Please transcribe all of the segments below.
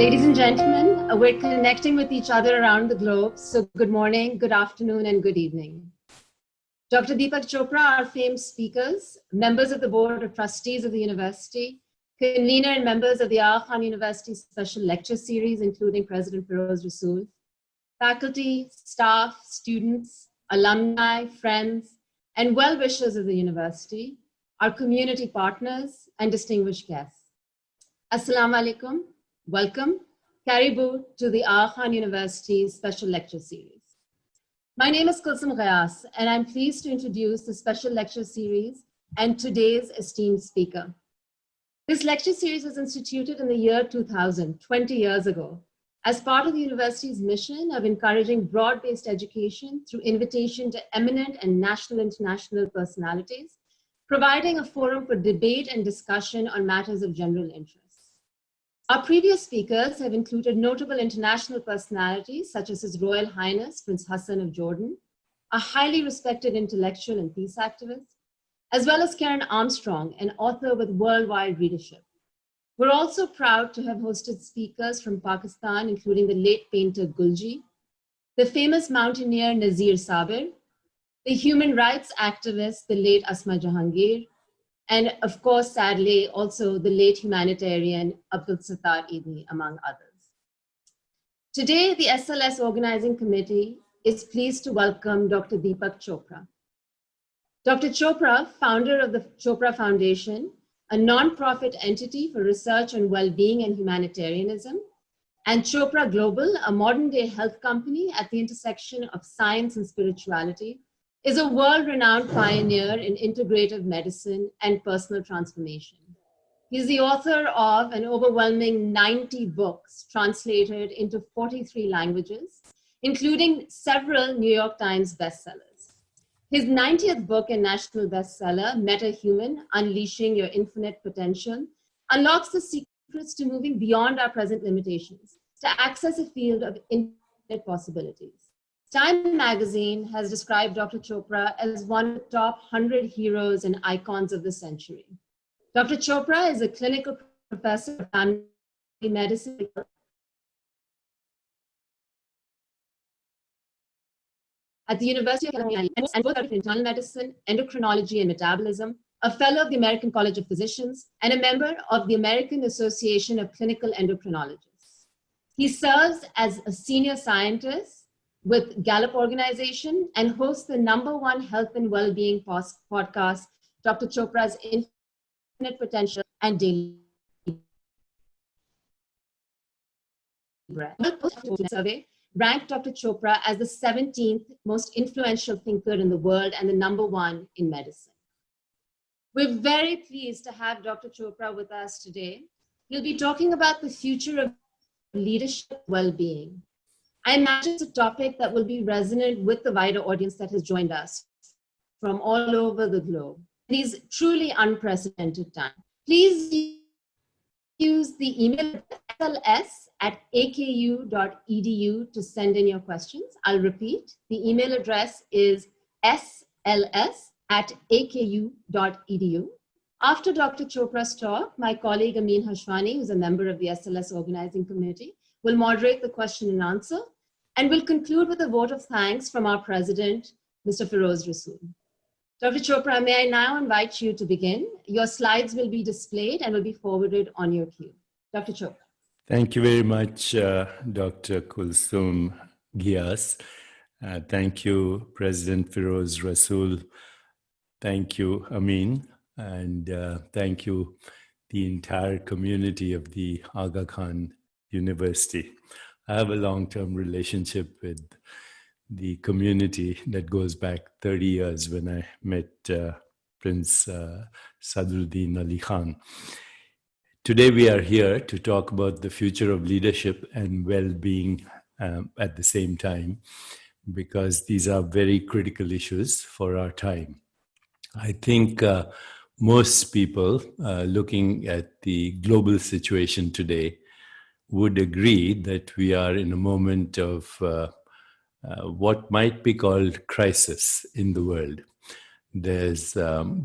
Ladies and gentlemen, we're connecting with each other around the globe. So good morning, good afternoon, and good evening. Dr. Deepak Chopra, our famed speakers, members of the Board of Trustees of the University, convener and members of the Aga Khan University Special Lecture Series, including President Feroz Rasool, faculty, staff, students, alumni, friends, and well-wishers of the university, our community partners, and distinguished guests. Assalamu alaikum. Welcome, Caribou, to the Aga Khan University's Special Lecture Series. My name is Kulsum Ghayas, and I'm pleased to introduce the Special Lecture Series and today's esteemed speaker. This lecture series was instituted in the year 2000, 20 years ago, as part of the university's mission of encouraging broad-based education through invitation to eminent and national international personalities, providing a forum for debate and discussion on matters of general interest. Our previous speakers have included notable international personalities such as His Royal Highness Prince Hassan of Jordan, a highly respected intellectual and peace activist, as well as Karen Armstrong, an author with worldwide readership. We're also proud to have hosted speakers from Pakistan, including the late painter Gulji, the famous mountaineer Nazir Sabir, the human rights activist, the late Asma Jahangir, and of course, sadly, also the late humanitarian Abdul Sattar Idi, among others. Today, the SLS Organizing Committee is pleased to welcome Dr. Deepak Chopra. Dr. Chopra, founder of the Chopra Foundation, a non-profit entity for research on well-being and humanitarianism, and Chopra Global, a modern-day health company at the intersection of science and spirituality, is a world-renowned pioneer in integrative medicine and personal transformation. He's the author of an overwhelming 90 books translated into 43 languages, including several New York Times bestsellers. His 90th book and national bestseller, MetaHuman: Unleashing Your Infinite Potential, unlocks the secrets to moving beyond our present limitations to access a field of infinite possibilities. Time magazine has described Dr. Chopra as one of the top 100 heroes and icons of the century. Dr. Chopra is a clinical professor of family medicine at the University of California and both of internal medicine, endocrinology, and metabolism, a fellow of the American College of Physicians, and a member of the American Association of Clinical Endocrinologists. He serves as a senior scientist with Gallup Organization and hosts the #1 health and well-being podcast, Dr. Chopra's Infinite Potential and Daily Breath. The survey ranked Dr. Chopra as the 17th most influential thinker in the world and the #1 in medicine. We're very pleased to have Dr. Chopra with us today. He'll be talking about the future of leadership well-being. I imagine it's a topic that will be resonant with the wider audience that has joined us from all over the globe. These truly unprecedented times. Please use the email sls@aku.edu to send in your questions. I'll repeat. The email address is sls@aku.edu. After Dr. Chopra's talk, my colleague Amin Hashwani, who's a member of the SLS Organizing Committee, will moderate the question and answer, and we'll conclude with a vote of thanks from our president, Mr. Feroz Rasool. Dr. Chopra, may I now invite you to begin? Your slides will be displayed and will be forwarded on your queue. Dr. Chopra. Thank you very much, Dr. Kulsum Ghayas. Thank you, President Feroz Rasool. Thank you, Amin. And thank you, the entire community of the Aga Khan University. I have a long-term relationship with the community that goes back 30 years when I met Prince Sadruddin Ali Khan. Today we are here to talk about the future of leadership and well-being at the same time, because these are very critical issues for our time. I think most people looking at the global situation today would agree that we are in a moment of what might be called crisis in the world. There's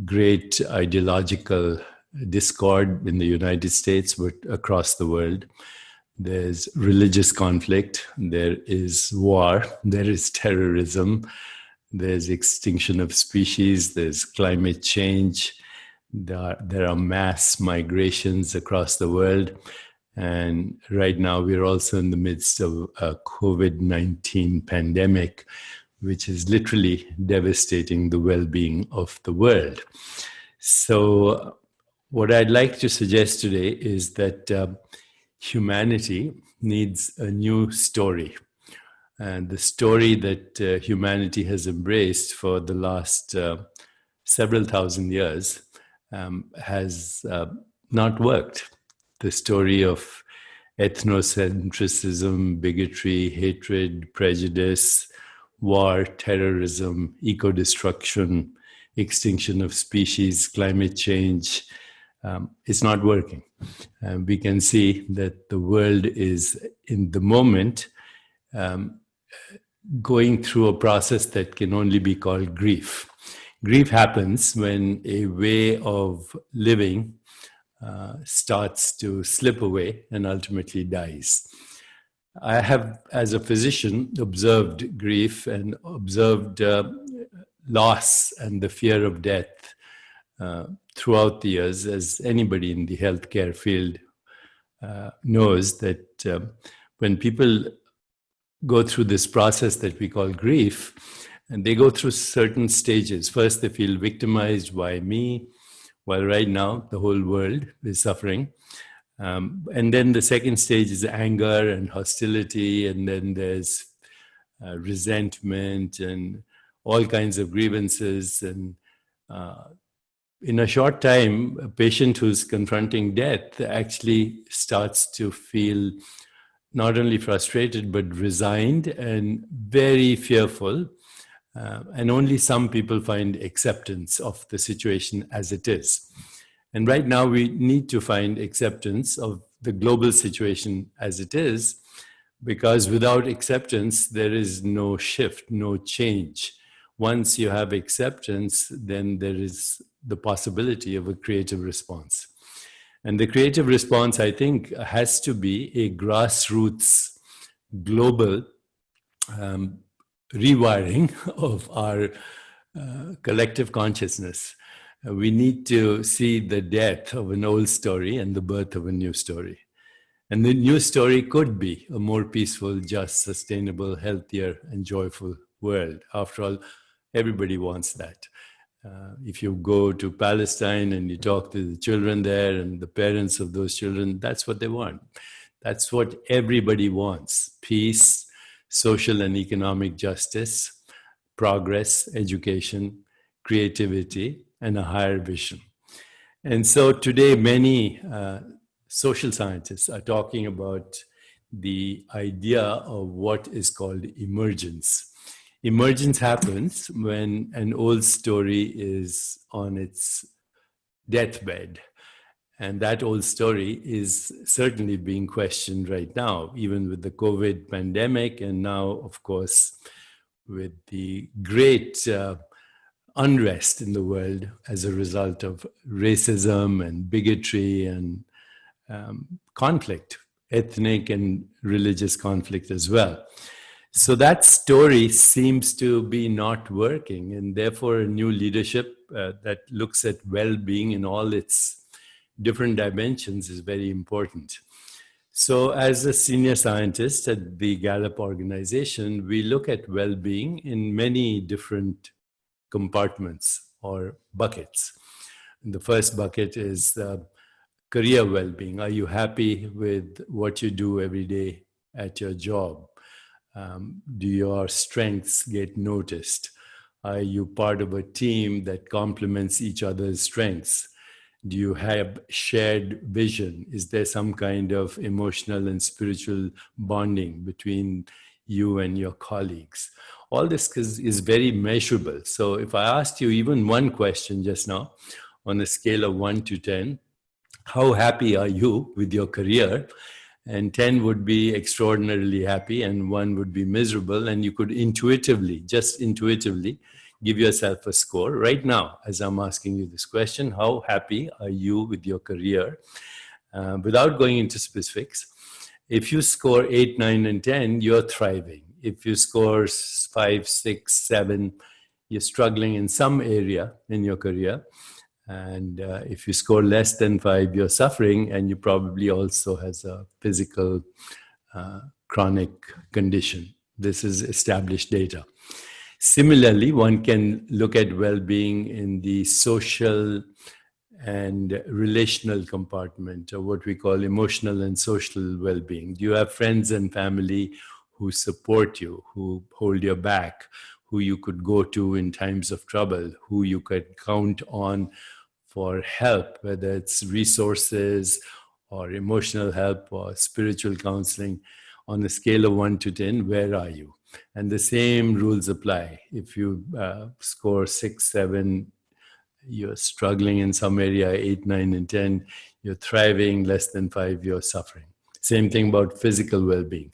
great ideological discord in the United States, but across the world. there's religious conflict, there is war, there is terrorism, there's extinction of species, there's climate change, there are mass migrations across the world. And right now, we're also in the midst of a COVID-19 pandemic, which is literally devastating the well-being of the world. So what I'd like to suggest today is that humanity needs a new story. And the story that humanity has embraced for the last several thousand years has not worked. The story of ethnocentrism, bigotry, hatred, prejudice, war, terrorism, eco-destruction, extinction of species, climate change, it's not working. We can see that the world is, in the moment, going through a process that can only be called grief. Grief happens when a way of living starts to slip away and ultimately dies. I have, as a physician, observed grief and observed loss and the fear of death throughout the years, as anybody in the healthcare field knows that when people go through this process that we call grief, and they go through certain stages. First, they feel victimized. Why me? Well, right now, the whole world is suffering. And then the second stage is anger and hostility, and then there's resentment and all kinds of grievances. And in a short time, a patient who's confronting death actually starts to feel not only frustrated, but resigned and very fearful. And only some people find acceptance of the situation as it is. And right now, we need to find acceptance of the global situation as it is, because without acceptance, there is no shift, no change. Once you have acceptance, then there is the possibility of a creative response. And the creative response, I think, has to be a grassroots global rewiring of our collective consciousness. We need to see the death of an old story and the birth of a new story. And the new story could be a more peaceful, just, sustainable, healthier, and joyful world. After all, everybody wants that. If you go to Palestine and you talk to the children there and the parents of those children, that's what they want. That's what everybody wants: peace, social and economic justice, progress, education, creativity, and a higher vision. And so today, many social scientists are talking about the idea of what is called emergence. Emergence happens when an old story is on its deathbed. And that old story is certainly being questioned right now, even with the COVID pandemic, and now, of course, with the great unrest in the world as a result of racism and bigotry and conflict, ethnic and religious conflict as well. So that story seems to be not working, and therefore a new leadership that looks at well-being in all its different dimensions is very important. So as a senior scientist at the Gallup organization, we look at well-being in many different compartments or buckets. And the first bucket is career well-being. Are you happy with what you do every day at your job? Do your strengths get noticed? Are you part of a team that complements each other's strengths? Do you have shared vision? Is there some kind of emotional and spiritual bonding between you and your colleagues? All this is very measurable. So if I asked you even one question just now, on a scale of 1 to 10, how happy are you with your career? And 10 would be extraordinarily happy and 1 would be miserable. And you could intuitively, just intuitively, give yourself a score. Right now, as I'm asking you this question, how happy are you with your career? Without going into specifics. If you score 8, 9, and 10, you're thriving. If you score 5, 6, 7, you're struggling in some area in your career. And if you score less than 5, you're suffering, and you probably also has a physical chronic condition. This is established data. Similarly, one can look at well-being in the social and relational compartment, or what we call emotional and social well-being. Do you have friends and family who support you, who hold your back, who you could go to in times of trouble, who you could count on for help, whether it's resources or emotional help or spiritual counseling? On a scale of 1 to 10, where are you? And the same rules apply. If you score 6, 7, you're struggling in some area. 8, 9, and 10, you're thriving. Less than 5, you're suffering. Same thing about physical well-being.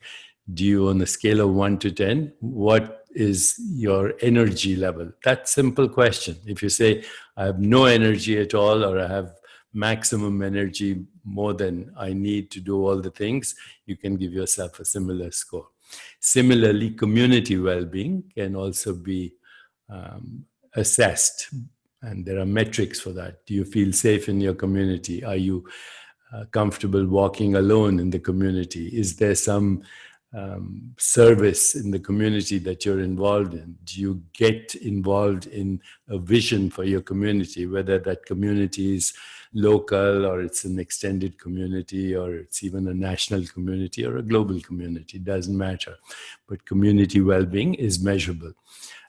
Do you, on a scale of 1 to 10, what is your energy level? That simple question. If you say, I have no energy at all, or I have maximum energy, more than I need to do all the things, you can give yourself a similar score. Similarly, community well-being can also be assessed, and there are metrics for that. Do you feel safe in your community? Are you comfortable walking alone in the community? Is there some service in the community that you're involved in? Do you get involved in a vision for your community, whether that community is local, or it's an extended community, or it's even a national community or a global community? Doesn't matter. But community well-being is measurable,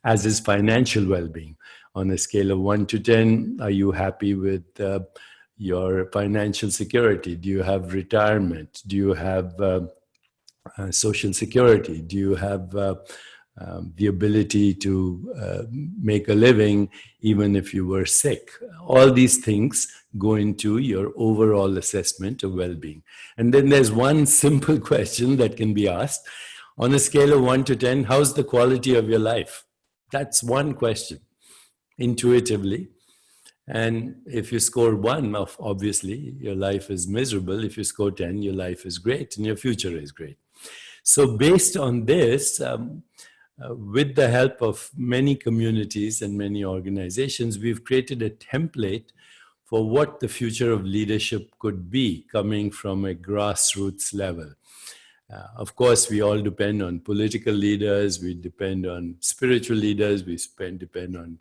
as is financial well-being. On a scale of 1 to 10, are you happy with your financial security? Do you have retirement? Do you have social security? Do you have the ability to make a living even if you were sick? All these things go into your overall assessment of well-being. And then there's one simple question that can be asked. On a scale of 1 to 10, how's the quality of your life? That's one question, intuitively. And if you score 1, obviously your life is miserable. If you score 10, your life is great and your future is great. So based on this, with the help of many communities and many organizations, we've created a template for what the future of leadership could be, coming from a grassroots level. Of course, we all depend on political leaders, we depend on spiritual leaders, we depend on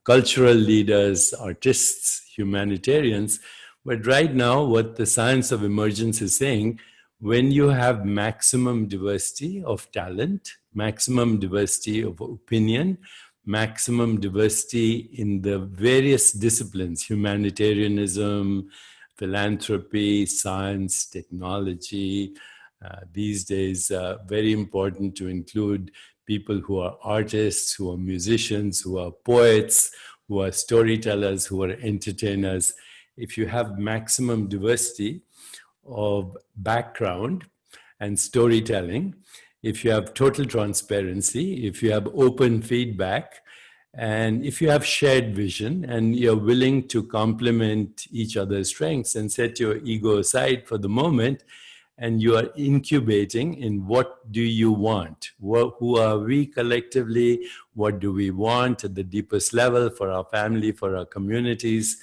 cultural leaders, artists, humanitarians. But right now, what the science of emergence is saying, when you have maximum diversity of talent, maximum diversity of opinion, maximum diversity in the various disciplines, humanitarianism, philanthropy, science, technology, these days, very important to include people who are artists, who are musicians, who are poets, who are storytellers, who are entertainers. If you have maximum diversity of background and storytelling, if you have total transparency, if you have open feedback, and if you have shared vision and you're willing to complement each other's strengths and set your ego aside for the moment, and you are incubating in what do you want? Who are we collectively? What do we want at the deepest level for our family, for our communities,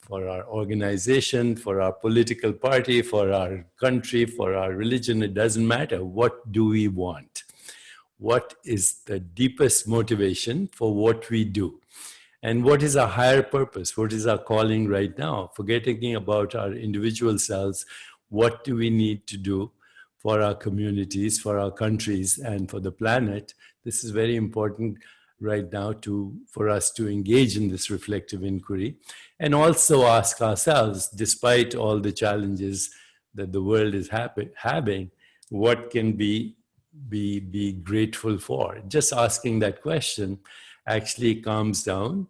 for our organization, for our political party, for our country, for our religion? It doesn't matter. What do we want? What is the deepest motivation for what we do? And what is our higher purpose? What is our calling right now? Forgetting about our individual selves, what do we need to do for our communities, for our countries, and for the planet? This is very important right now for us to engage in this reflective inquiry and also ask ourselves, despite all the challenges that the world is having, what can be grateful for? Just asking that question actually calms down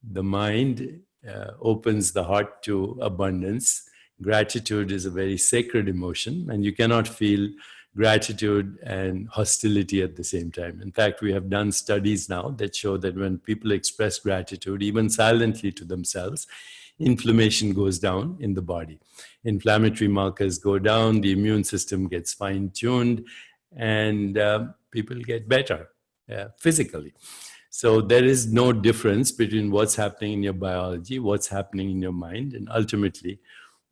the mind, opens the heart to abundance. Gratitude is a very sacred emotion, and you cannot feel gratitude and hostility at the same time. In fact, we have done studies now that show that when people express gratitude, even silently to themselves, inflammation goes down in the body. Inflammatory markers go down, the immune system gets fine-tuned, and people get better physically. So there is no difference between what's happening in your biology, what's happening in your mind, and ultimately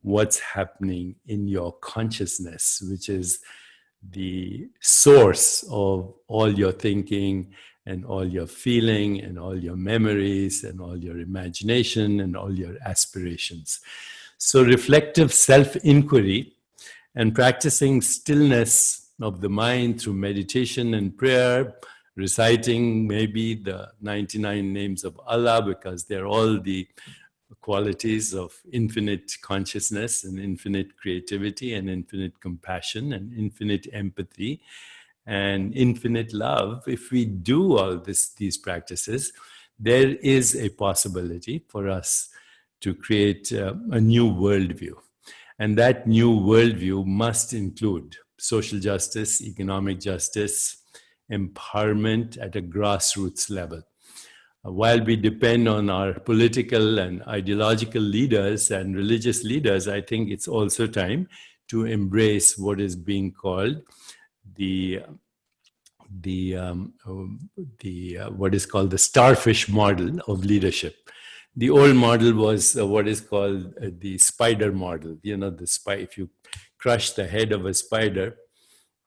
what's happening in your consciousness, which is the source of all your thinking and all your feeling and all your memories and all your imagination and all your aspirations. So reflective self-inquiry and practicing stillness of the mind through meditation and prayer, reciting maybe the 99 names of Allah, because they're all the qualities of infinite consciousness and infinite creativity and infinite compassion and infinite empathy and infinite love. If we do all these practices, there is a possibility for us to create a new worldview. And that new worldview must include social justice, economic justice, empowerment at a grassroots level. While we depend on our political and ideological leaders and religious leaders, I think it's also time to embrace what is being called what is called the Starfish model of leadership. The old model was what is called the spider model. You know, if you crush the head of a spider,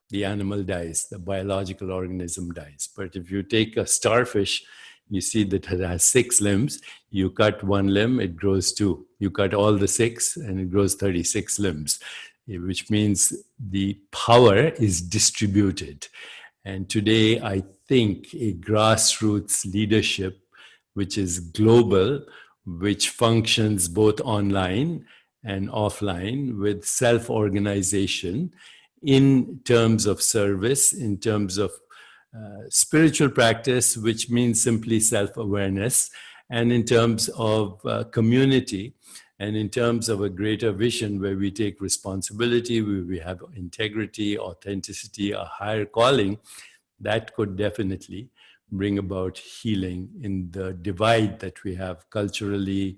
the animal dies, the biological organism dies. But if you take a starfish, you see that it has 6 limbs. You cut one limb, it grows 2. You cut all the 6, and it grows 36 limbs, which means the power is distributed. And today, I think a grassroots leadership, which is global, which functions both online and offline with self-organization in terms of service, in terms of spiritual practice, which means simply self-awareness, and in terms of community, and in terms of a greater vision where we take responsibility, where we have integrity, authenticity, a higher calling, that could definitely bring about healing in the divide that we have culturally,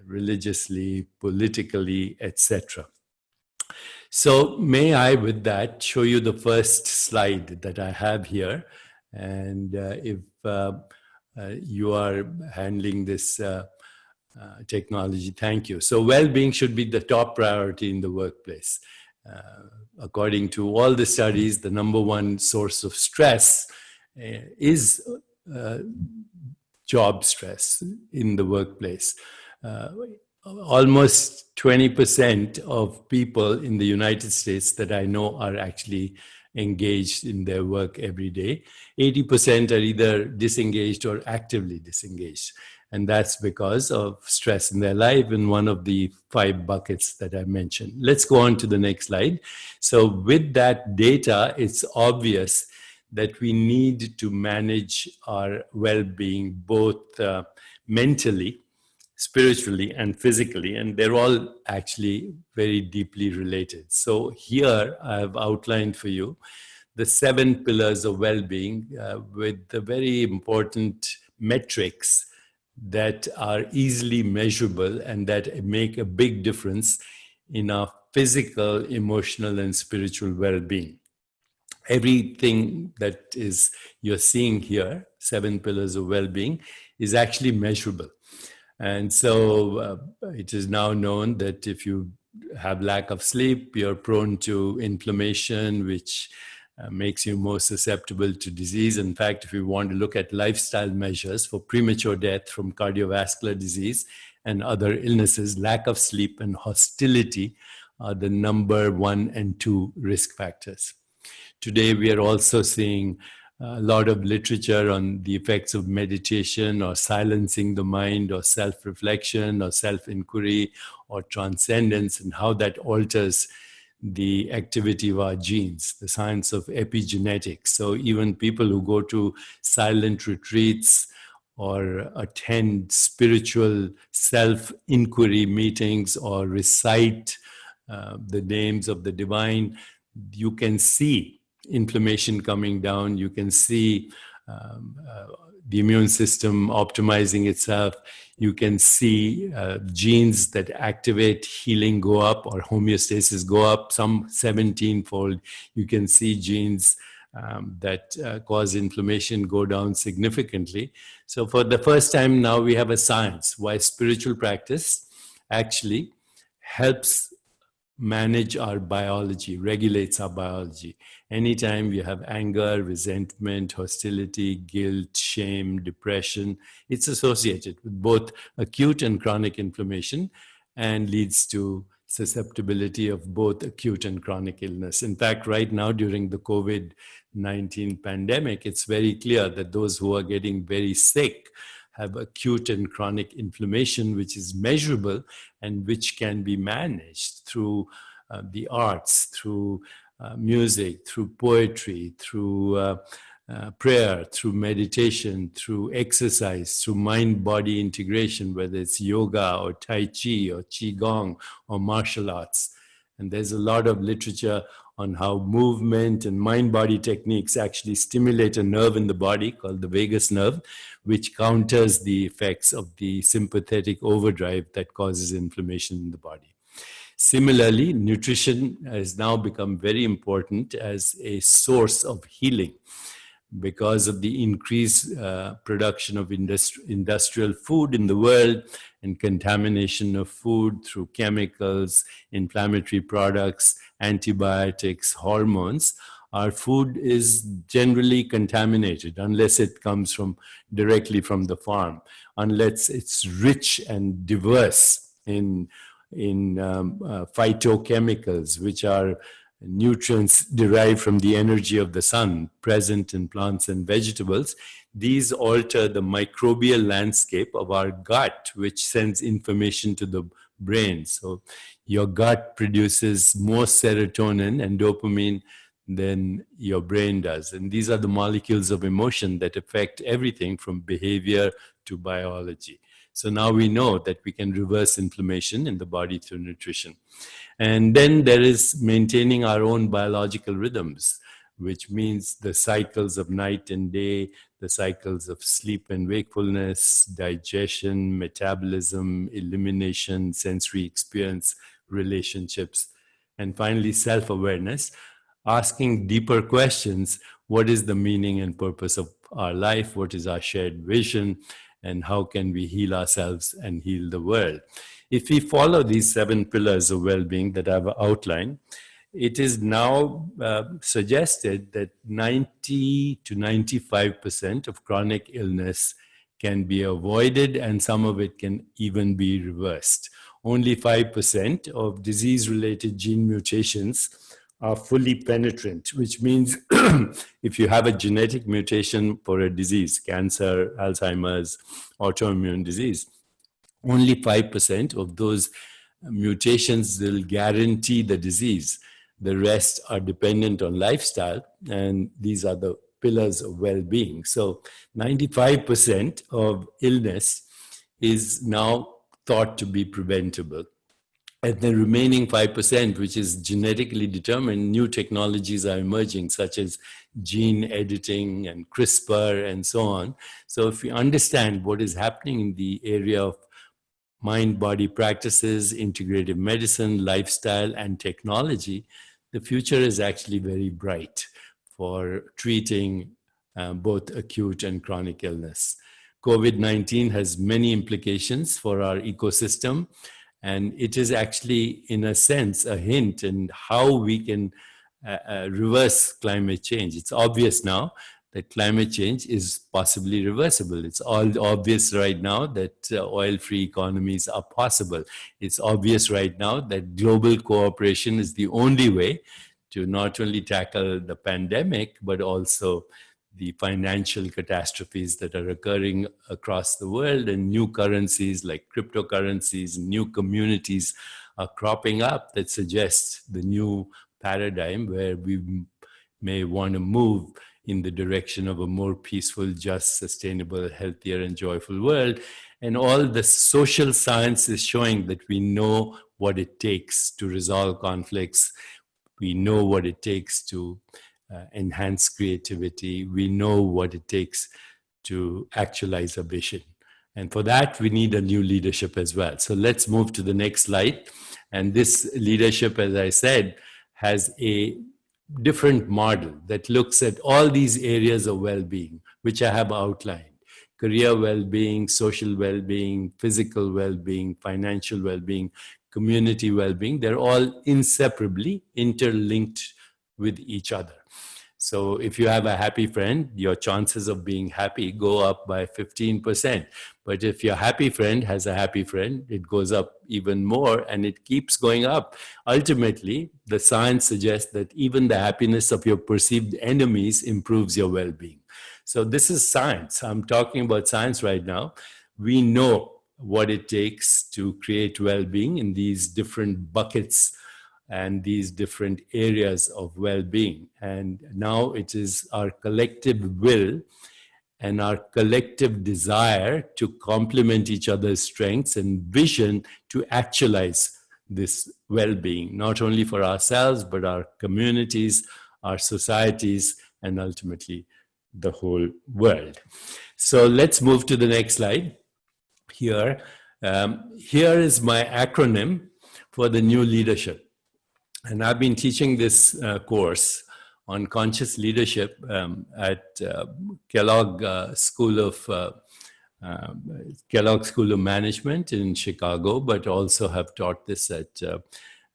religiously, politically, etc. So may I, with that, show you the first slide that I have here. And if you are handling this technology, thank you. So well-being should be the top priority in the workplace. According to all the studies, the number one source of stress is job stress in the workplace. Almost 20% of people in the United States that I know are actually engaged in their work every day. 80% are either disengaged or actively disengaged. And that's because of stress in their life in one of the 5 buckets that I mentioned. Let's go on to the next slide. So with that data, it's obvious that we need to manage our well-being both mentally, spiritually, and physically, and they're all actually very deeply related. So here I have outlined for you the 7 pillars of well-being with the very important metrics that are easily measurable and that make a big difference in our physical, emotional, and spiritual well-being. Everything that is you're seeing here, 7 pillars of well-being, is actually measurable. And so it is now known that if you have lack of sleep, you're prone to inflammation, which makes you more susceptible to disease. In fact, if you want to look at lifestyle measures for premature death from cardiovascular disease and other illnesses, lack of sleep and hostility are the number 1 and 2 risk factors. Today, we are also seeing a lot of literature on the effects of meditation or silencing the mind or self-reflection or self-inquiry or transcendence and how that alters the activity of our genes, the science of epigenetics. So even people who go to silent retreats or attend spiritual self-inquiry meetings or recite the names of the divine, you can see inflammation coming down. You can see the immune system optimizing itself. You can see genes that activate healing go up or homeostasis go up, some 17-fold. You can see genes that cause inflammation go down significantly. So for the first time now we have a science why spiritual practice actually helps manage our biology, regulates our biology. Anytime you have anger, resentment, hostility, guilt, shame, depression, it's associated with both acute and chronic inflammation and leads to susceptibility of both acute and chronic illness. In fact, right now during the COVID-19 pandemic, it's very clear that those who are getting very sick have acute and chronic inflammation, which is measurable and which can be managed through the arts, through music, through poetry, through prayer, through meditation, through exercise, through mind-body integration, whether it's yoga or Tai Chi or Qigong or martial arts. And there's a lot of literature on how movement and mind-body techniques actually stimulate a nerve in the body called the vagus nerve, which counters the effects of the sympathetic overdrive that causes inflammation in the body. Similarly, nutrition has now become very important as a source of healing because of the increased production of industrial food in the world and contamination of food through chemicals, inflammatory products, antibiotics, hormones. Our food is generally contaminated unless it comes directly from the farm, unless it's rich and diverse in phytochemicals, which are nutrients derived from the energy of the sun present in plants and vegetables. These alter the microbial landscape of our gut, which sends information to the brain. So your gut produces more serotonin and dopamine than your brain does. And these are the molecules of emotion that affect everything from behavior to biology. So now we know that we can reverse inflammation in the body through nutrition. And then there is maintaining our own biological rhythms, which means the cycles of night and day, the cycles of sleep and wakefulness, digestion, metabolism, elimination, sensory experience, relationships, and finally self-awareness, asking deeper questions. What is the meaning and purpose of our life? What is our shared vision? And how can we heal ourselves and heal the world? If we follow these 7 pillars of well-being that I've outlined, it is now suggested that 90 to 95% of chronic illness can be avoided, and some of it can even be reversed. Only 5% of disease-related gene mutations are fully penetrant, which means if you have a genetic mutation for a disease, cancer, Alzheimer's, autoimmune disease, only 5% of those mutations will guarantee the disease. The rest are dependent on lifestyle, and these are the pillars of well-being. So 95% of illness is now thought to be preventable. And the remaining 5%, which is genetically determined, new technologies are emerging, such as gene editing and CRISPR and so on. So if we understand what is happening in the area of mind-body practices, integrative medicine, lifestyle, and technology, the future is actually very bright for treating both acute and chronic illness. COVID-19 has many implications for our ecosystem, and it is actually, in a sense, a hint in how we can reverse climate change. It's obvious now that climate change is possibly reversible. It's all obvious right now that oil-free economies are possible. It's obvious right now that global cooperation is the only way to not only tackle the pandemic, but also the financial catastrophes that are occurring across the world, and new currencies like cryptocurrencies, new communities are cropping up that suggest the new paradigm where we may want to move in the direction of a more peaceful, just, sustainable, healthier, and joyful world. And all the social science is showing that we know what it takes to resolve conflicts. We know what it takes to enhance creativity. We know what it takes to actualize a vision. And for that, we need a new leadership as well. So let's move to the next slide. And this leadership, as I said, has a different model that looks at all these areas of well-being, which I have outlined. Career well-being, social well-being, physical well-being, financial well-being, community well-being. They're all inseparably interlinked with each other. So if you have a happy friend, your chances of being happy go up by 15%. But if your happy friend has a happy friend, it goes up even more, and it keeps going up. Ultimately, the science suggests that even the happiness of your perceived enemies improves your well-being. So this is science. I'm talking about science right now. We know what it takes to create well-being in these different buckets and these different areas of well-being. And now it is our collective will and our collective desire to complement each other's strengths and vision to actualize this well-being, not only for ourselves, but our communities, our societies, and ultimately the whole world. So let's move to the next slide. Here is my acronym for the new leadership. And I've been teaching this course on conscious leadership at Kellogg School of Management in Chicago, but also have taught this at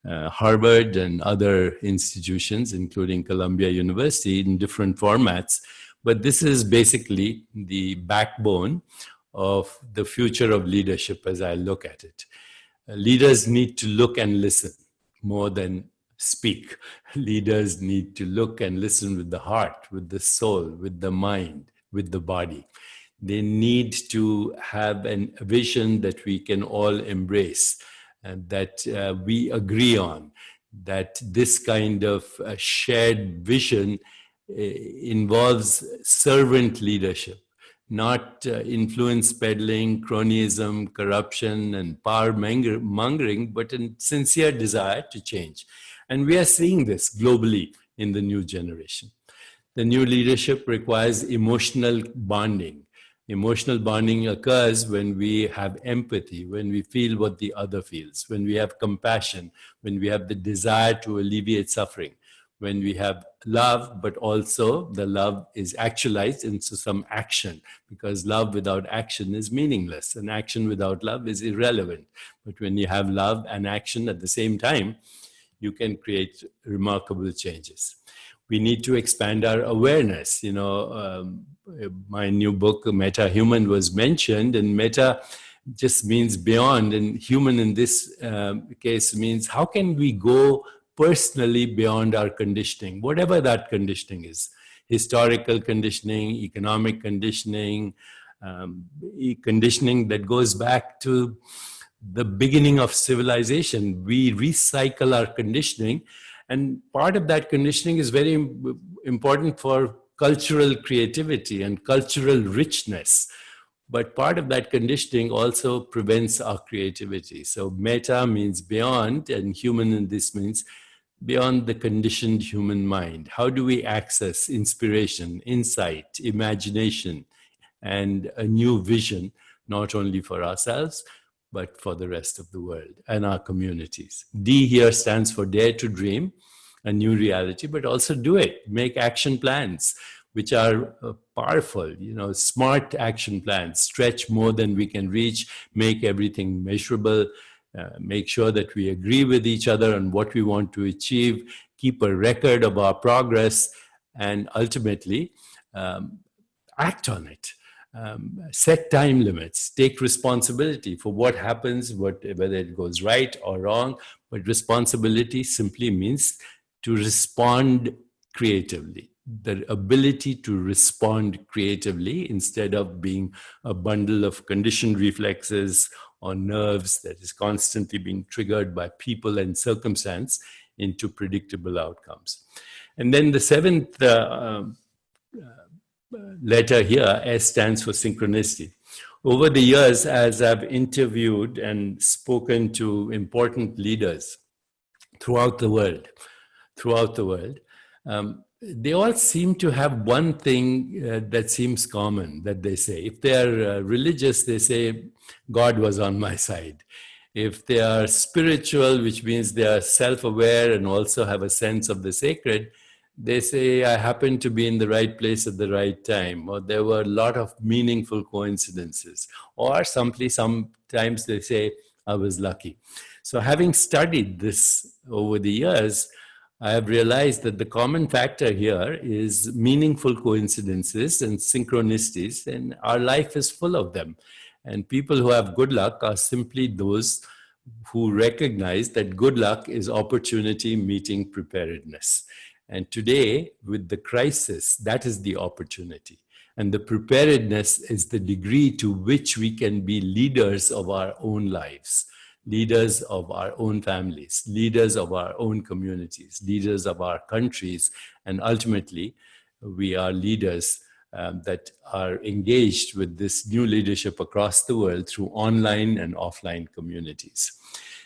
Harvard and other institutions, including Columbia University, in different formats. But this is basically the backbone of the future of leadership as I look at it. Leaders need to look and listen more than speak. Leaders need to look and listen with the heart, with the soul, with the mind, with the body. They need to have a vision that we can all embrace and that we agree on, that this kind of shared vision involves servant leadership, not influence peddling, cronyism, corruption, and power mongering, but a sincere desire to change. And we are seeing this globally in the new generation. The new leadership requires emotional bonding. Emotional bonding occurs when we have empathy, when we feel what the other feels, when we have compassion, when we have the desire to alleviate suffering, when we have love, but also the love is actualized into some action, because love without action is meaningless, and action without love is irrelevant. But when you have love and action at the same time, you can create remarkable changes. We need to expand our awareness. My new book, Meta Human, was mentioned, and meta just means beyond, and human in this case means how can we go personally beyond our conditioning, whatever that conditioning is. Historical conditioning, economic conditioning, conditioning that goes back to the beginning of civilization. We recycle our conditioning, and part of that conditioning is very important for cultural creativity and cultural richness. But part of that conditioning also prevents our creativity. So meta means beyond, and human in this means beyond the conditioned human mind. How do we access inspiration, insight, imagination, and a new vision, not only for ourselves, but for the rest of the world and our communities? D here stands for dare to dream a new reality, but also do it. Make action plans, which are powerful, smart action plans, stretch more than we can reach, make everything measurable, make sure that we agree with each other on what we want to achieve, keep a record of our progress, and ultimately act on it. Set time limits, take responsibility for what happens, whether it goes right or wrong. But responsibility simply means to respond creatively, the ability to respond creatively instead of being a bundle of conditioned reflexes or nerves that is constantly being triggered by people and circumstance into predictable outcomes. And then the seventh letter here, S, stands for synchronicity. Over the years, as I've interviewed and spoken to important leaders throughout the world, they all seem to have one thing that seems common that they say. If they are religious, they say, God was on my side. If they are spiritual, which means they are self-aware and also have a sense of the sacred, they say, I happened to be in the right place at the right time, or there were a lot of meaningful coincidences, or sometimes they say, I was lucky. So having studied this over the years, I have realized that the common factor here is meaningful coincidences and synchronicities, and our life is full of them. And people who have good luck are simply those who recognize that good luck is opportunity meeting preparedness. And today, with the crisis, that is the opportunity. And the preparedness is the degree to which we can be leaders of our own lives, leaders of our own families, leaders of our own communities, leaders of our countries, and ultimately, we are leaders that are engaged with this new leadership across the world through online and offline communities.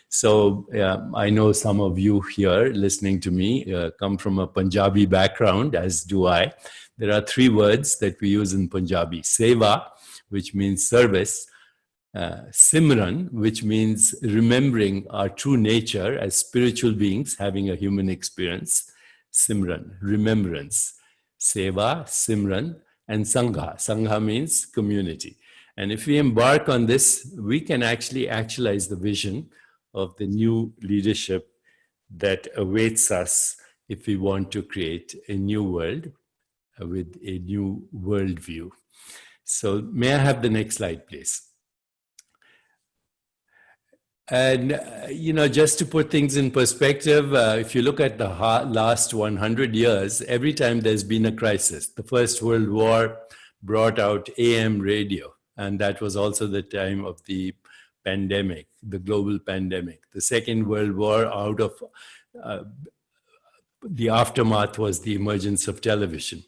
So I know some of you here listening to me come from a Punjabi background, as do I. There are three words that we use in Punjabi: seva, which means service; Simran, which means remembering our true nature as spiritual beings having a human experience; Simran, remembrance; Seva, Simran; and Sangha. Sangha means community. And if we embark on this, we can actually actualize the vision of the new leadership that awaits us if we want to create a new world with a new worldview. So may I have the next slide, please? And, just to put things in perspective, if you look at the last 100 years, every time there's been a crisis, the First World War brought out AM radio, and that was also the time of the pandemic, the global pandemic. The Second World War, out of the aftermath, was the emergence of television.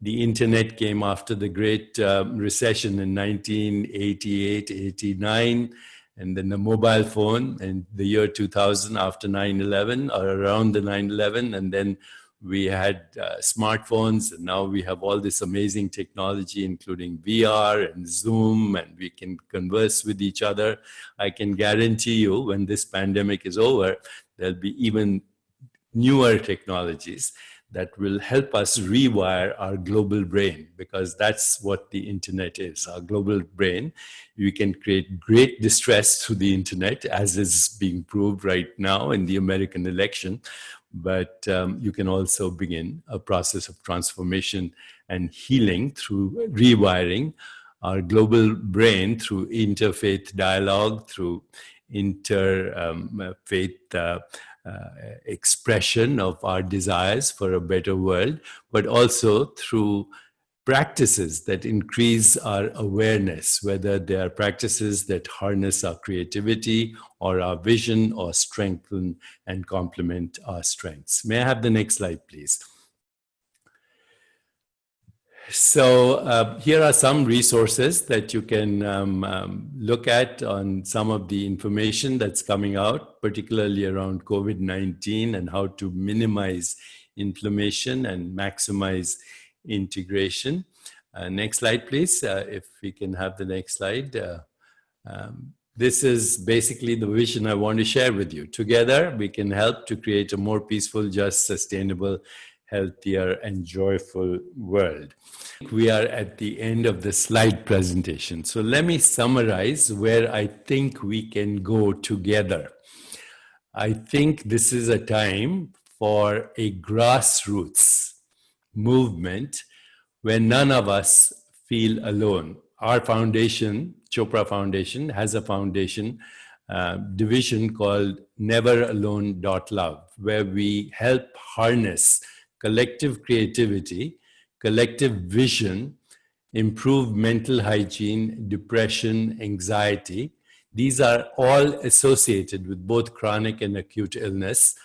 The internet came after the Great Recession in 1988, 89. And then the mobile phone in the year 2000 after 9/11, or around the 9/11. And then we had smartphones, and now we have all this amazing technology, including VR and Zoom, and we can converse with each other. I can guarantee you when this pandemic is over, there'll be even newer technologies that will help us rewire our global brain, because that's what the internet is, our global brain. You can create great distress through the internet, as is being proved right now in the American election. But you can also begin a process of transformation and healing through rewiring our global brain through interfaith dialogue, through interfaith expression of our desires for a better world, but also through practices that increase our awareness, whether they are practices that harness our creativity or our vision, or strengthen and complement our strengths. May I have the next slide, please? So here are some resources that you can look at on some of the information that's coming out, particularly around COVID-19 and how to minimize inflammation and maximize integration. Next slide, please. If we can have the next slide. This is basically the vision I want to share with you. Together, we can help to create a more peaceful, just, sustainable, healthier, and joyful world. We are at the end of the slide presentation. So let me summarize where I think we can go together. I think this is a time for a grassroots movement where none of us feel alone. Our foundation, Chopra Foundation, has a foundation division called neveralone.love, where we help harness collective creativity, collective vision, improve mental hygiene, depression, anxiety. These are all associated with both chronic and acute illness,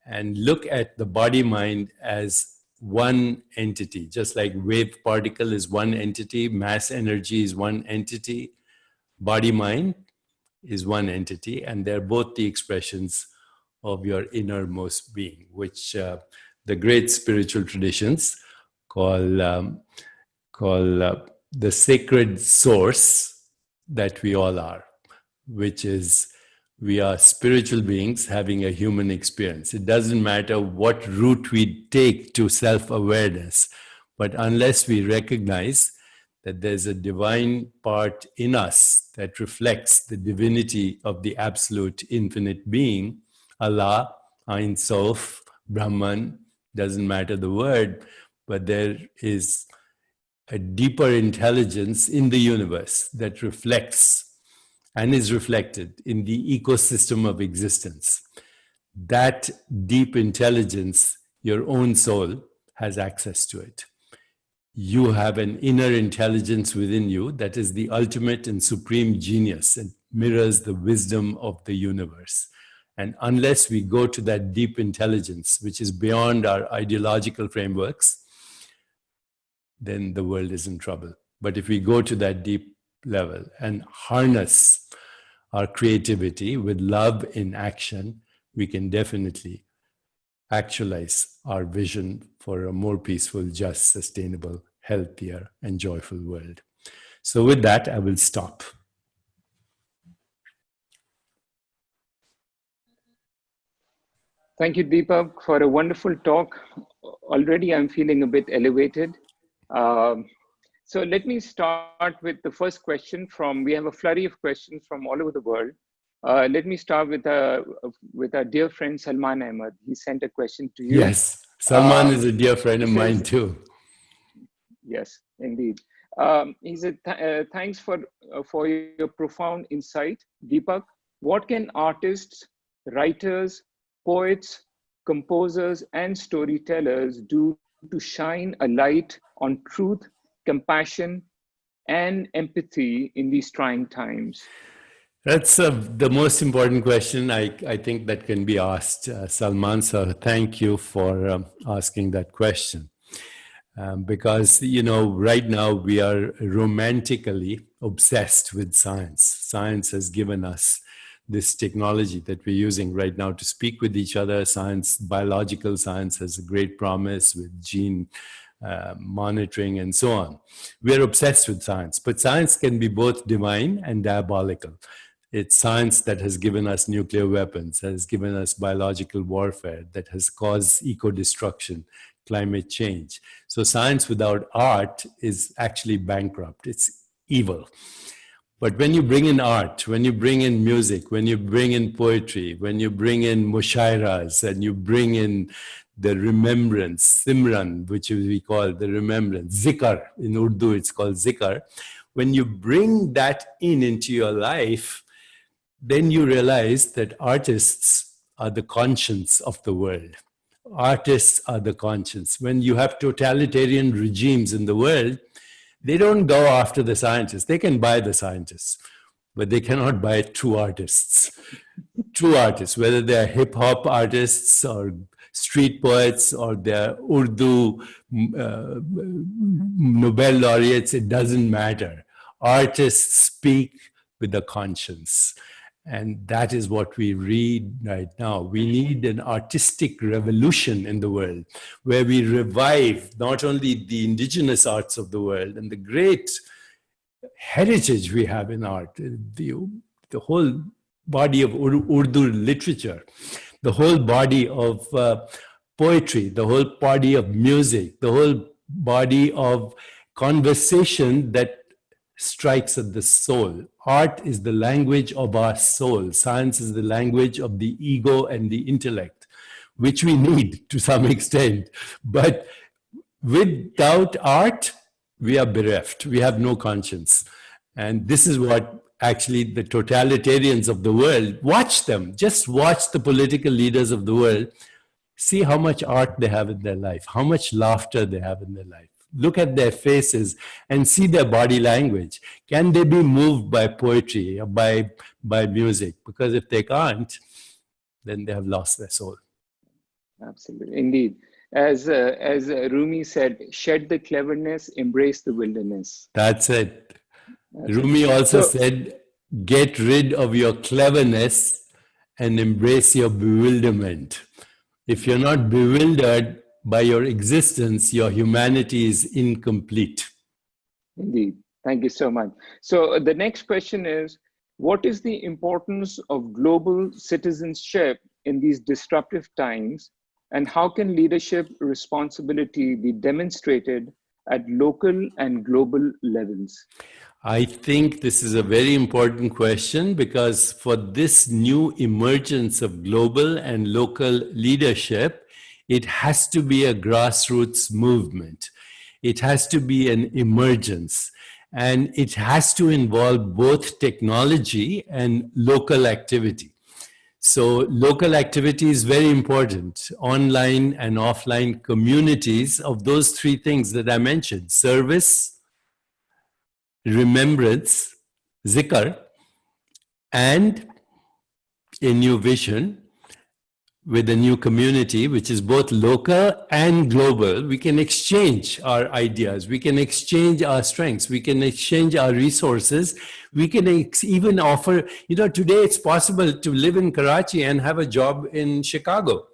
and look at the body-mind as one entity. Just like wave particle is one entity, mass energy is one entity, body-mind is one entity, and they're both the expressions of your innermost being, which the great spiritual traditions call the sacred source that we all are, which is we are spiritual beings having a human experience. It doesn't matter what route we take to self-awareness, but unless we recognize that there's a divine part in us that reflects the divinity of the absolute infinite being, Allah, Ein Sof, Brahman, doesn't matter the word, but there is a deeper intelligence in the universe that reflects and is reflected in the ecosystem of existence. That deep intelligence, your own soul has access to it. You have an inner intelligence within you that is the ultimate and supreme genius and mirrors the wisdom of the universe. And unless we go to that deep intelligence, which is beyond our ideological frameworks, then the world is in trouble. But if we go to that deep level and harness our creativity with love in action, we can definitely actualize our vision for a more peaceful, just, sustainable, healthier, and joyful world. So with that, I will stop. Thank you, Deepak, for a wonderful talk. Already I'm feeling a bit elevated. So let me start with the first question we have a flurry of questions from all over the world. Let me start with our dear friend Salman Ahmed. He sent a question to you. Yes, Salman is a dear friend of mine too. Yes, indeed. He said, thanks for your profound insight, Deepak. What can artists, writers, poets, composers, and storytellers do to shine a light on truth, compassion, and empathy in these trying times? That's the most important question I think that can be asked, Salman. So thank you for asking that question. Because, right now we are romantically obsessed with science. Science has given us this technology that we're using right now to speak with each other. Science, biological science has a great promise with gene monitoring and so on. We're obsessed with science, but science can be both divine and diabolical. It's science that has given us nuclear weapons, has given us biological warfare, that has caused eco-destruction, climate change. So science without art is actually bankrupt. It's evil. But when you bring in art, when you bring in music, when you bring in poetry, when you bring in mushairas, and you bring in the remembrance, simran, which we call the remembrance, zikr, in Urdu it's called zikr. When you bring that into your life, then you realize that artists are the conscience of the world. Artists are the conscience. When you have totalitarian regimes in the world, they don't go after the scientists. They can buy the scientists, but they cannot buy true artists. True artists, whether they're hip hop artists or street poets or they're Urdu Nobel laureates, it doesn't matter. Artists speak with a conscience. And that is what we read right now. We need an artistic revolution in the world where we revive not only the indigenous arts of the world and the great heritage we have in art, the whole body of Urdu literature, the whole body of poetry, the whole body of music, the whole body of conversation that strikes at the soul. Art is the language of our soul. Science is the language of the ego and the intellect, which we need to some extent. But without art, we are bereft. We have no conscience. And this is what actually the totalitarians of the world, watch them. Just watch the political leaders of the world. See how much art they have in their life, how much laughter they have in their life. Look at their faces and see their body language. Can they be moved by poetry or by music? Because if they can't, then they have lost their soul. Absolutely, indeed. As Rumi said, shed the cleverness, embrace the wilderness. That's it. Rumi also said, get rid of your cleverness and embrace your bewilderment. If you're not bewildered, by your existence, your humanity is incomplete. Indeed. Thank you so much. So the next question is, what is the importance of global citizenship in these disruptive times, and how can leadership responsibility be demonstrated at local and global levels? I think this is a very important question, because for this new emergence of global and local leadership, it has to be a grassroots movement. It has to be an emergence, and it has to involve both technology and local activity. So local activity is very important. Online and offline communities of those three things that I mentioned: service, remembrance, zikr, and a new vision with a new community, which is both local and global. We can exchange our ideas. We can exchange our strengths. We can exchange our resources. We can even offer, today it's possible to live in Karachi and have a job in Chicago,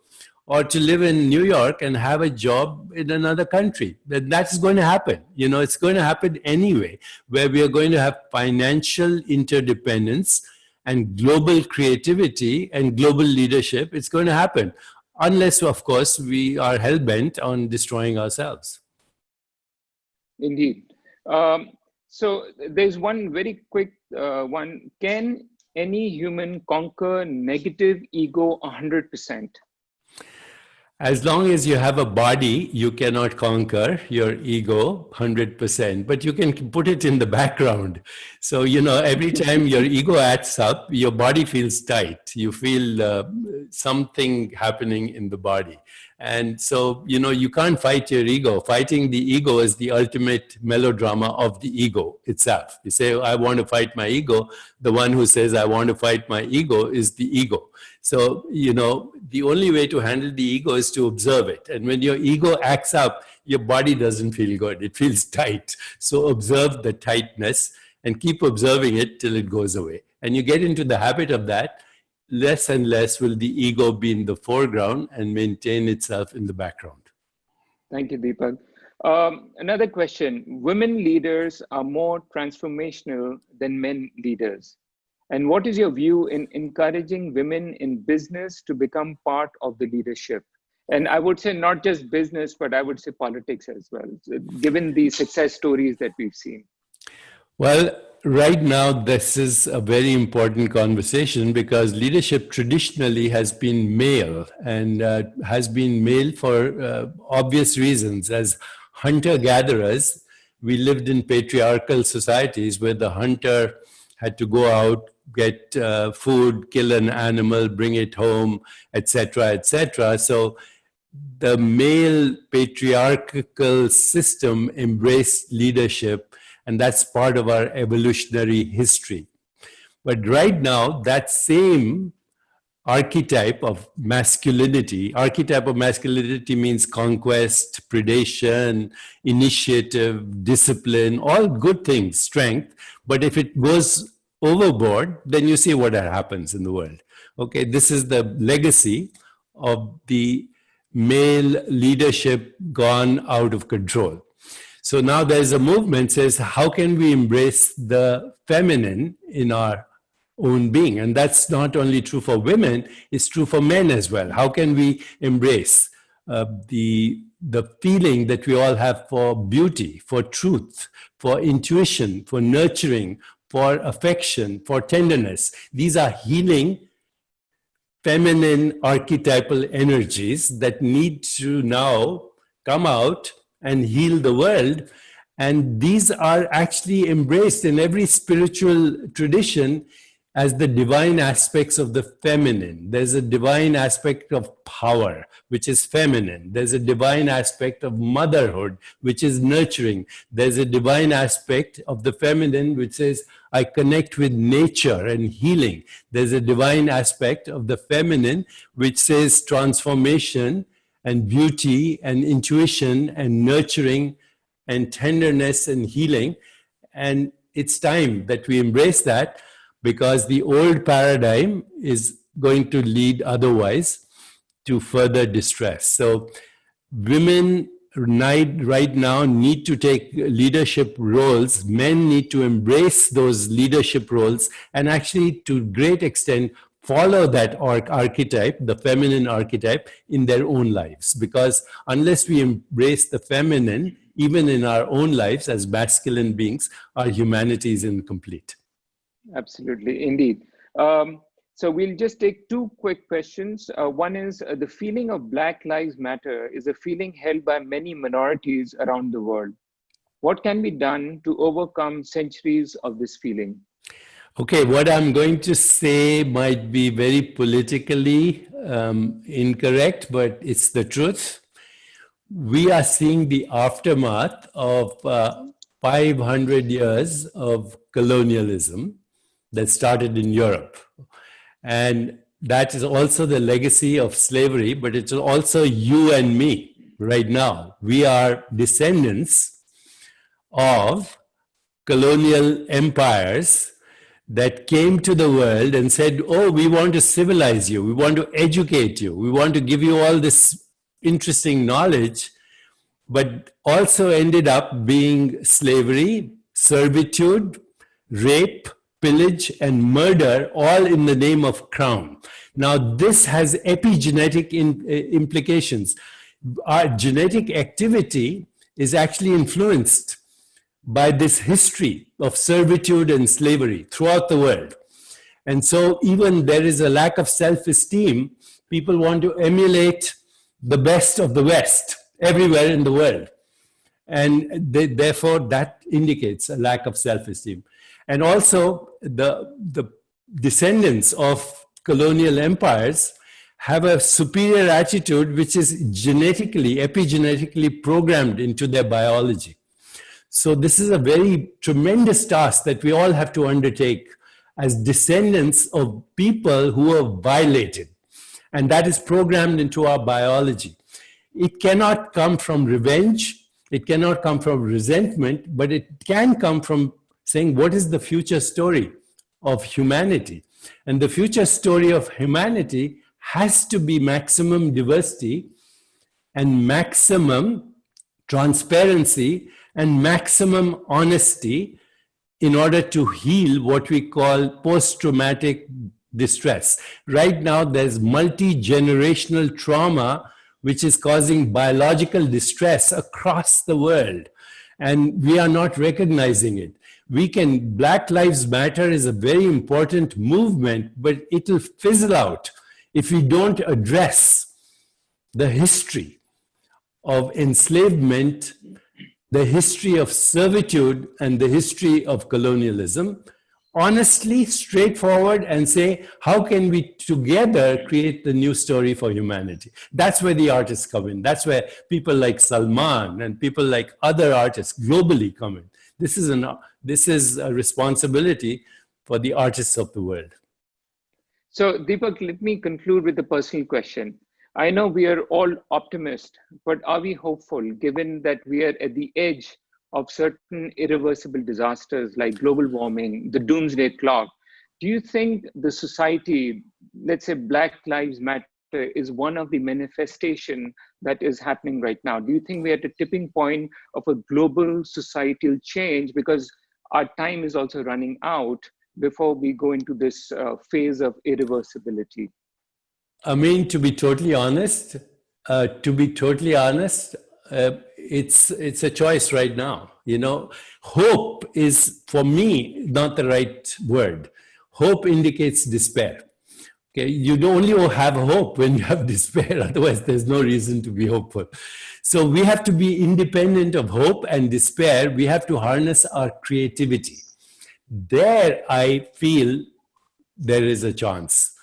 or to live in New York and have a job in another country. That's going to happen. It's going to happen anyway, where we are going to have financial interdependence and global creativity and global leadership. It's going to happen, unless, of course, we are hell-bent on destroying ourselves. Indeed. So there's one very quick one. Can any human conquer negative ego 100%? As long as you have a body, you cannot conquer your ego 100%, but you can put it in the background. So, every time your ego acts up, your body feels tight. You feel something happening in the body. And so, you can't fight your ego. Fighting the ego is the ultimate melodrama of the ego itself. You say, I want to fight my ego. The one who says, I want to fight my ego is the ego. So, the only way to handle the ego is to observe it. And when your ego acts up, your body doesn't feel good. It feels tight. So observe the tightness and keep observing it till it goes away. And you get into the habit of that. Less and less will the ego be in the foreground and maintain itself in the background. Thank you, Deepak. Another question. Women leaders are more transformational than men leaders. And what is your view in encouraging women in business to become part of the leadership? And I would say not just business, but I would say politics as well, given the success stories that we've seen. Well, right now, this is a very important conversation, because leadership traditionally has been male, and has been male for obvious reasons. As hunter-gatherers, we lived in patriarchal societies where the hunter had to go out, get food, kill an animal, bring it home, etc., etc. So the male patriarchal system embraced leadership, and that's part of our evolutionary history. But right now, that same archetype of masculinity means conquest, predation, initiative, discipline, all good things, strength. But if it goes overboard, then you see what happens in the world. Okay, this is the legacy of the male leadership gone out of control. So now there's a movement says, how can we embrace the feminine in our own being? And that's not only true for women, it's true for men as well. How can we embrace the feeling that we all have for beauty, for truth, for intuition, for nurturing, for affection, for tenderness? These are healing feminine archetypal energies that need to now come out and heal the world. And these are actually embraced in every spiritual tradition as the divine aspects of the feminine. There's a divine aspect of power, which is feminine. There's a divine aspect of motherhood, which is nurturing. There's a divine aspect of the feminine, which says, I connect with nature and healing. There's a divine aspect of the feminine, which says transformation and beauty and intuition and nurturing and tenderness and healing. And it's time that we embrace that, because the old paradigm is going to lead otherwise to further distress. So women right now need to take leadership roles. Men need to embrace those leadership roles and actually, to a great extent, follow that archetype, the feminine archetype, in their own lives. Because unless we embrace the feminine, even in our own lives as masculine beings, our humanity is incomplete. Absolutely, indeed. So we'll just take two quick questions. One is the feeling of Black Lives Matter is a feeling held by many minorities around the world. What can be done to overcome centuries of this feeling? Okay, what I'm going to say might be very politically incorrect, but it's the truth. We are seeing the aftermath of 500 years of colonialism that started in Europe. And that is also the legacy of slavery, but it's also you and me right now. We are descendants of colonial empires that came to the world and said, oh, we want to civilize you, we want to educate you, we want to give you all this interesting knowledge, but also ended up being slavery, servitude, rape, pillage, and murder, all in the name of crown. Now, this has epigenetic implications. Our genetic activity is actually influenced by this history of servitude and slavery throughout the world. And so even there is a lack of self-esteem. People want to emulate the best of the West everywhere in the world. And therefore, that indicates a lack of self-esteem. And also, the descendants of colonial empires have a superior attitude which is genetically, epigenetically programmed into their biology. So this is a very tremendous task that we all have to undertake as descendants of people who are violated. And that is programmed into our biology. It cannot come from revenge. It cannot come from resentment, but it can come from saying, what is the future story of humanity? And the future story of humanity has to be maximum diversity and maximum transparency and maximum honesty in order to heal what we call post-traumatic distress. Right now, there's multi-generational trauma which is causing biological distress across the world, and we are not recognizing it. Black Lives Matter is a very important movement, but it will fizzle out if we don't address the history of enslavement, the history of servitude, and the history of colonialism, honestly, straightforward, and say, how can we together create the new story for humanity? That's where the artists come in. That's where people like Salman and people like other artists globally come in. This is a responsibility for the artists of the world. So Deepak, let me conclude with a personal question. I know we are all optimists, but are we hopeful given that we are at the edge of certain irreversible disasters like global warming, the doomsday clock? Do you think the society, let's say Black Lives Matter, is one of the manifestation that is happening right now? Do you think we're at a tipping point of a global societal change, because our time is also running out before we go into this phase of irreversibility? I mean, to be totally honest, it's a choice right now. You know, hope is, for me, not the right word. Hope indicates despair. Okay, you don't only have hope when you have despair, otherwise there's no reason to be hopeful. So we have to be independent of hope and despair. We have to harness our creativity. There, I feel there is a chance.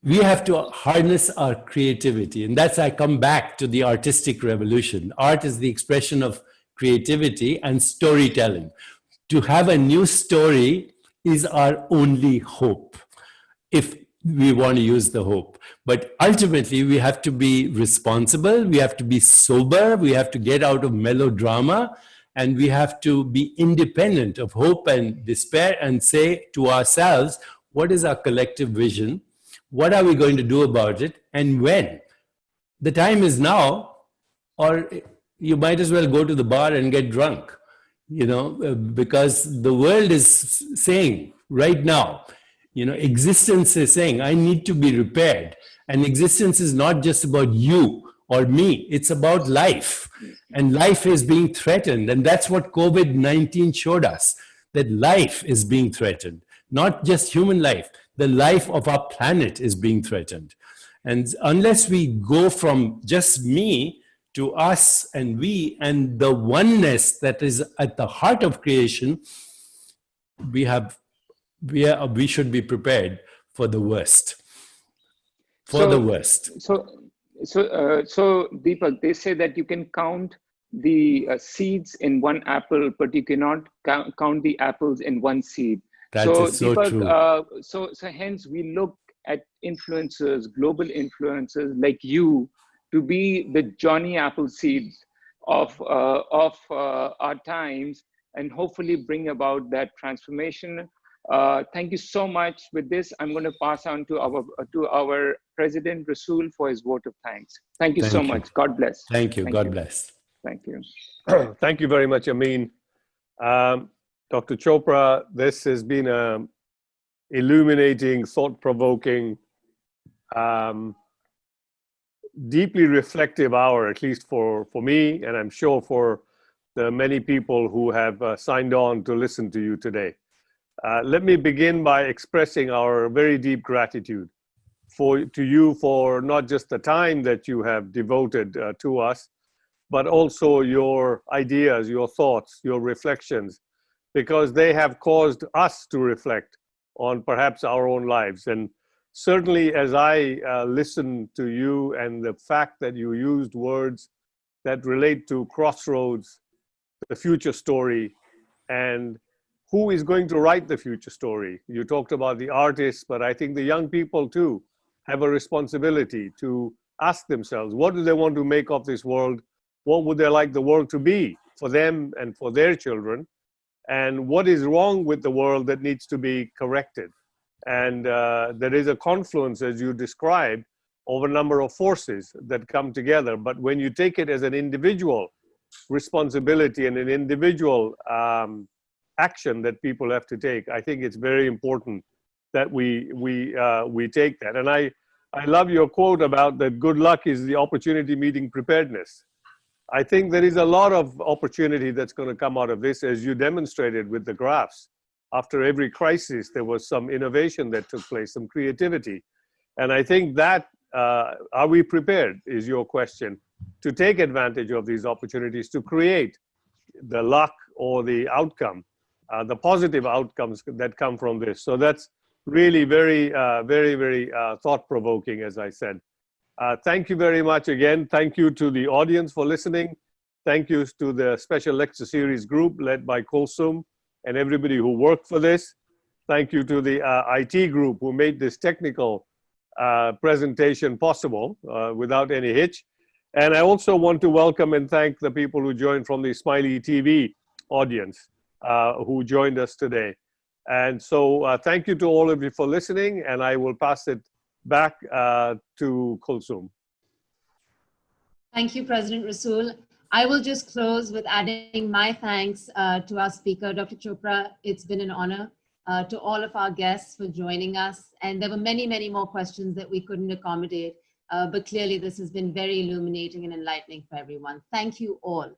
We have to harness our creativity. And that's, I come back to the artistic revolution. Art is the expression of creativity and storytelling. To have a new story is our only hope, if we want to use the hope. But ultimately, we have to be responsible, we have to be sober, we have to get out of melodrama, and we have to be independent of hope and despair and say to ourselves, what is our collective vision? What are we going to do about it? And when? The time is now. or you might as well go to the bar and get drunk, because the world is saying right now, existence is saying, I need to be repaired. And existence is not just about you or me, it's about life. And life is being threatened. And that's what COVID-19 showed us, that life is being threatened, not just human life, the life of our planet is being threatened. And unless we go from just me to us and we and the oneness that is at the heart of creation, we should be prepared for the worst. So Deepak, they say that you can count the seeds in one apple, but you cannot count the apples in one seed. That is so Deepak, true. So hence we look at influencers, global influencers like you, to be the Johnny Appleseeds of our times, and hopefully bring about that transformation. Thank you so much. With this, I'm going to pass on to our President Rasool for his vote of thanks. Thank you so much. God bless. Thank you. God bless. Thank you. Thank you very much, Amin. Dr. Chopra, this has been an illuminating, thought-provoking, deeply reflective hour, at least for me, and I'm sure for the many people who have signed on to listen to you today. Let me begin by expressing our very deep gratitude to you for not just the time that you have devoted to us, but also your ideas, your thoughts, your reflections, because they have caused us to reflect on perhaps our own lives. And certainly as I listen to you and the fact that you used words that relate to crossroads, the future story, and who is going to write the future story. You talked about the artists, but I think the young people too have a responsibility to ask themselves, what do they want to make of this world? What would they like the world to be for them and for their children? And what is wrong with the world that needs to be corrected? And there is a confluence, as you described, of a number of forces that come together. But when you take it as an individual responsibility and an individual action that people have to take, I think it's very important that we take that. And I love your quote about that good luck is the opportunity meeting preparedness. I think there is a lot of opportunity that's going to come out of this, as you demonstrated with the graphs. After every crisis, there was some innovation that took place, some creativity. And I think that, are we prepared, is your question, to take advantage of these opportunities to create the luck or the outcome, the positive outcomes that come from this. So that's really very, very thought-provoking, as I said. Thank you very much again. Thank you to the audience for listening. Thank you to the special lecture series group led by Kulsum and everybody who worked for this. Thank you to the IT group who made this technical presentation possible without any hitch. And I also want to welcome and thank the people who joined from the Smiley TV audience who joined us today. And so thank you to all of you for listening, and I will pass it back to Kulsum. Thank you, President Rasool. I will just close with adding my thanks to our speaker, Dr. Chopra. It's been an honor. To all of our guests for joining us. And there were many more questions that we couldn't accommodate, but clearly this has been very illuminating and enlightening for everyone. Thank you all.